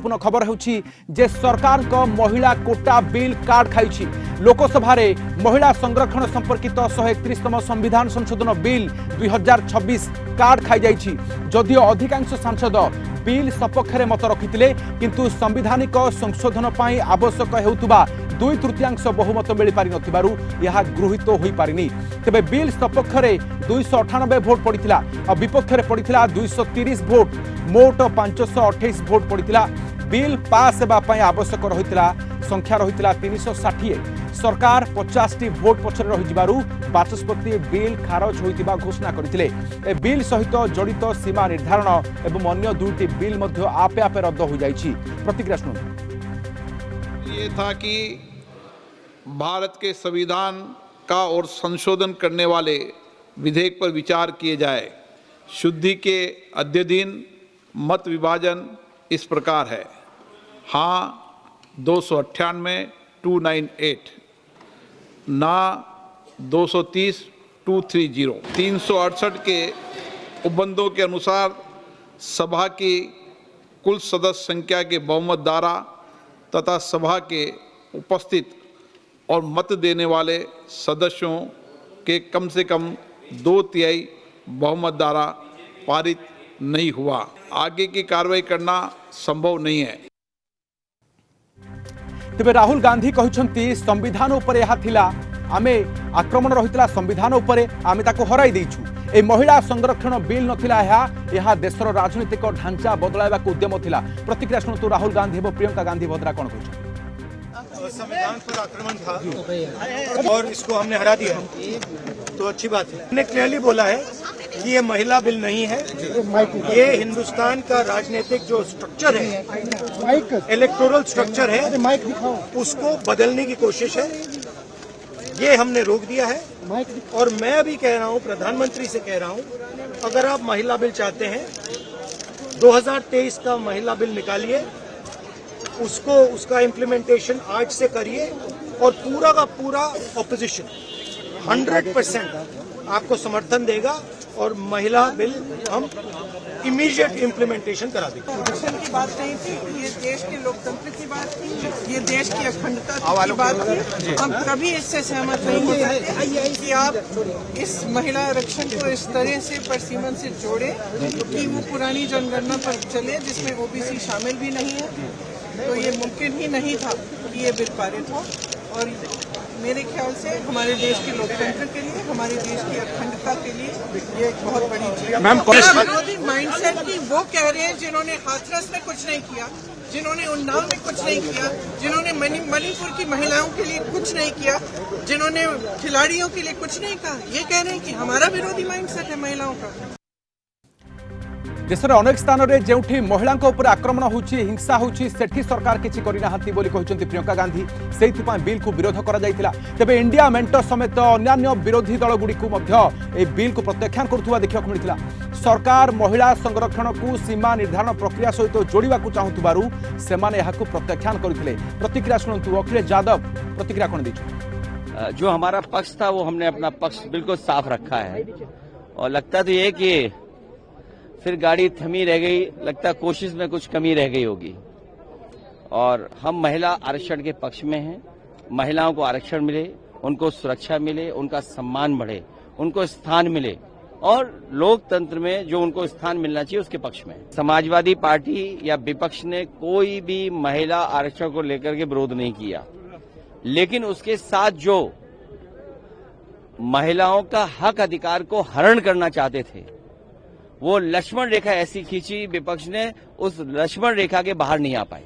गुरुत्वपूर्ण खबर होची जे सरकार को महिला कोटा बिल कार्ड खाई लोकसभा रे महिला संरक्षण संपर्कित 131तम संविधान संशोधन बिल 2026 कार्ड खाई जाइछि। जदियो अधिकांश सांसद बिल सपक्षरे मत रखिथिले किंतु संवैधानिक संशोधन पाई आवश्यक हेउतबा 2/3 बहुमत मिल पारि नथिबारु यह गृहीत होई पारिनी। तेबे बिल सपक्षरे 298 भोट पड़िथिला और विपक्षरे पड़िथिला 230 भोट, मोट 528 भोट पड़िथिला। बिल पास हेबा पाई आवश्यक रहिथिला संख्या रहिथिला 360। सरकार 50 टी भोट पछरे रहि जिबारु बाचस्पति बिल खारज होइतिबा घोषणा करथिले। ए बिल सहित जड़ित सीमा निर्धारण एवं अन्य दुईटी बिल मध्य आपे आपे रद्द हो जाइछि। प्रतिक्रिया सुनू। ये था कि भारत के संविधान का और संशोधन करने वाले विधेयक पर विचार किए जाए। शुद्धि के अध्ययन मत विभाजन इस प्रकार है: हाँ 298 298, ना 230 230। 368 के उपबंधों के अनुसार सभा की कुल सदस्य संख्या के बहुमत द्वारा तथा सभा के उपस्थित और मत देने वाले सदस्यों के कम से कम 2/3 बहुमत द्वारा पारित नहीं हुआ। आगे की कार्रवाई करना संभव नहीं है। तेबे राहुल गांधी कहउछंती संविधान ऊपर यह थिला, आमे आक्रमण रहितला संविधान ऊपर, आमे ताको हराई देइछु। ए महिला संरक्षण बिल नथिला, यह देशर राजनीतिक ढांचा बदलाइबा को उद्यम थिला। प्रतिक्रिया सुनतु राहुल गांधी और प्रियंका गांधी भद्रा कौन कहउछन। संविधान पर आक्रमण था और इसको हमने हरा दिया, तो अच्छी बात है। हमने क्लियरली बोला है कि ये महिला बिल नहीं है, ये हिंदुस्तान का राजनीतिक जो स्ट्रक्चर है, इलेक्टोरल स्ट्रक्चर है, उसको बदलने की कोशिश है। ये हमने रोक दिया है। और मैं अभी कह रहा हूँ, प्रधानमंत्री से कह रहा हूँ, अगर आप महिला बिल चाहते हैं 2023 का महिला बिल निकालिए, उसका इम्प्लीमेंटेशन आज से करिए और पूरा का पूरा ऑपोजिशन 100% आपको समर्थन देगा और महिला बिल हम इमीडिएट इम्प्लीमेंटेशन करा देंगे। प्रदर्शन की बात नहीं थी, ये देश के लोकतंत्र की बात थी, ये देश की अखंडता की बात थी। हम कभी इससे सहमत नहीं हो सकते कि आप इस महिला आरक्षण को इस तरह से परसीमन से जोड़े कि वो पुरानी जनगणना पर चले जिसमें ओबीसी शामिल भी नहीं है। तो ये मुमकिन ही नहीं था कि ये बिल पारित हो। और मेरे ख्याल से हमारे देश के लोकतंत्र के लिए, हमारे देश की अखंडता के लिए ये एक बहुत बड़ी चीज है। मैम विरोधी माइंडसेट की वो कह रहे हैं जिन्होंने हाथरस में कुछ नहीं किया, जिन्होंने उन्नाव में कुछ नहीं किया, जिन्होंने मणिपुर की महिलाओं के लिए कुछ नहीं किया, जिन्होंने खिलाड़ियों के लिए कुछ नहीं कहा, ये कह रहे हैं कि हमारा विरोधी माइंडसेट है महिलाओं का। देशर अनेक स्थान में जो महिला आक्रमण होची, हिंसा होची, सेठी सरकार किछि करिनाहांती बोली कहउछंती प्रियंका गांधी। सेइथिपाई बिल को विरोध करा जायतिला। तेबे इंडिया मेंट समेत अन्य विरोधी दल गुडी को मध्य ए बिल को प्रत्याख्यान करथुवा देखिବାକୁ मिलितिला। सरकार महिला संरक्षण को सीमा निर्धारण प्रक्रिया सहित जोड़िबा को चाहुतबारु सेमाने याकू प्रत्याख्यान करथिले। प्रतिक्रिया सुनंतु अखिलेश यादव प्रतिक्रिया कोन दैछु। जो हमारा पक्ष था वो हमने अपना पक्ष बिल्कुल साफ रखा है और लगता तो ये कि फिर गाड़ी थमी रह गई, लगता कोशिश में कुछ कमी रह गई होगी। और हम महिला आरक्षण के पक्ष में हैं। महिलाओं को आरक्षण मिले, उनको सुरक्षा मिले, उनका सम्मान बढ़े, उनको स्थान मिले और लोकतंत्र में जो उनको स्थान मिलना चाहिए उसके पक्ष में। समाजवादी पार्टी या विपक्ष ने कोई भी महिला आरक्षण को लेकर के विरोध नहीं किया, लेकिन उसके साथ जो महिलाओं का हक अधिकार को हरण करना चाहते थे वो लक्ष्मण रेखा ऐसी खींची विपक्ष ने, उस लक्ष्मण रेखा के बाहर नहीं आ पाए।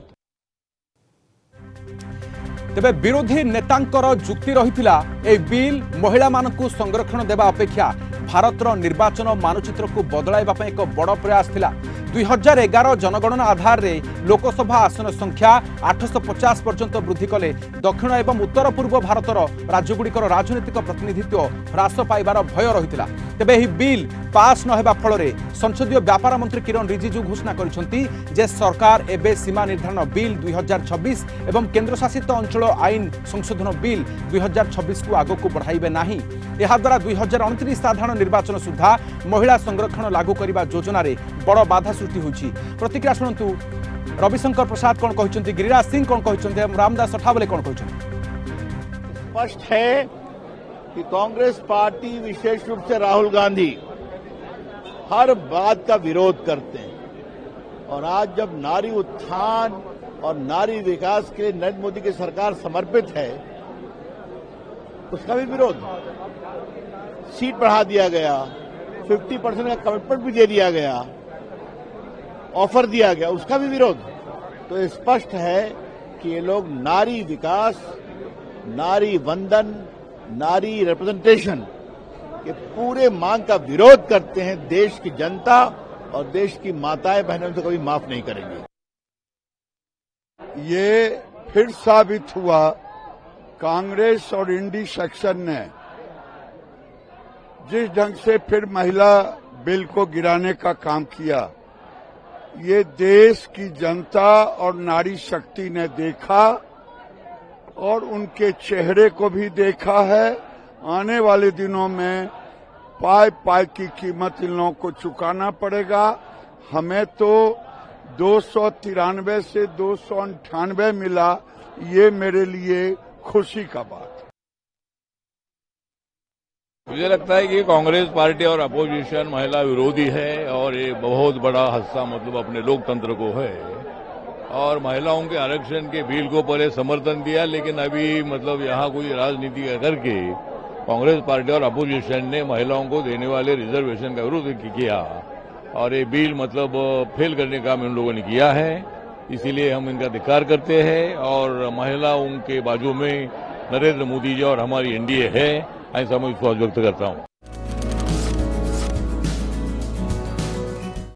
तेबे विरोधी नेतांकर जुक्ति रहितिला ए बिल महिला मानकु संरक्षण देबा अपेक्षा भारतर निर्वाचन मानचित्र को बदलाइबा पय एक बड़ प्रयास थिला। 2011 जनगणना आधार रे लोकसभा आसन संख्या 850 पर्यंत वृद्धि कले दक्षिण एवं उत्तर पूर्व भारतर राज्यगुड़िकर राजनीतिक प्रतिनिधित्व ह्रास पाइबार भय रहितिला। तेबे एही बिल पास न हेबा फलरे संसदीय व्यापार मंत्री किरण रिजिजू घोषणा करिसंती जे सरकार एबे सीमा निर्धारण बिल 2026 एवं केंद्र शासित अंचल आईन संशोधन बिल 2026 को आगो को बढ़ाइबे नाही। एहा द्वारा 2029 साधारण निर्वाचन सुधा महिला संरक्षण लागू करने योजन बड़ बाधा सृष्टि होछि। प्रतिक्रिया शुणु रविशंकर प्रसाद कौन कहते, गिरिराज सिंह कौन कहते, रामदास अठावले कौन कहते। स्पष्ट है कि कांग्रेस पार्टी विशेष रूप से राहुल गांधी हर बात का विरोध करते हैं और आज जब नारी उत्थान और नारी विकास के लिए नरेंद्र मोदी की सरकार समर्पित है, उसका भी विरोध। सीट बढ़ा दिया गया, 50% का कमिटमेंट भी दे दिया गया, ऑफर दिया गया, उसका भी विरोध। तो स्पष्ट है कि ये लोग नारी विकास, नारी वंदन, नारी रिप्रेजेंटेशन के पूरे मांग का विरोध करते हैं। देश की जनता और देश की माताएं बहनों से कभी माफ नहीं करेंगे। ये फिर साबित हुआ कांग्रेस और इंडी सेक्शन ने जिस ढंग से फिर महिला बिल को गिराने का काम किया, ये देश की जनता और नारी शक्ति ने देखा और उनके चेहरे को भी देखा है। आने वाले दिनों में पाई पाई की कीमत इन लोगों को चुकाना पड़ेगा। हमें तो 293 से 298 मिला, ये मेरे लिए खुशी का बात। मुझे लगता है कि कांग्रेस पार्टी और अपोजिशन महिला विरोधी है और ये बहुत बड़ा हादसा मतलब अपने लोकतंत्र को है। और महिलाओं के आरक्षण के बिल को पहले समर्थन दिया, लेकिन अभी मतलब यहाँ कोई राजनीति करके कांग्रेस पार्टी और अपोजिशन ने महिलाओं को देने वाले रिजर्वेशन का विरोध किया और ये बिल मतलब फेल करने का काम इन लोगों ने किया है। इसीलिए हम इनका धिक्कार करते हैं और महिलाओं के बाजू में नरेंद्र मोदी जी और हमारी एनडीए है, ऐसा मैं विश्वास व्यक्त करता हूँ।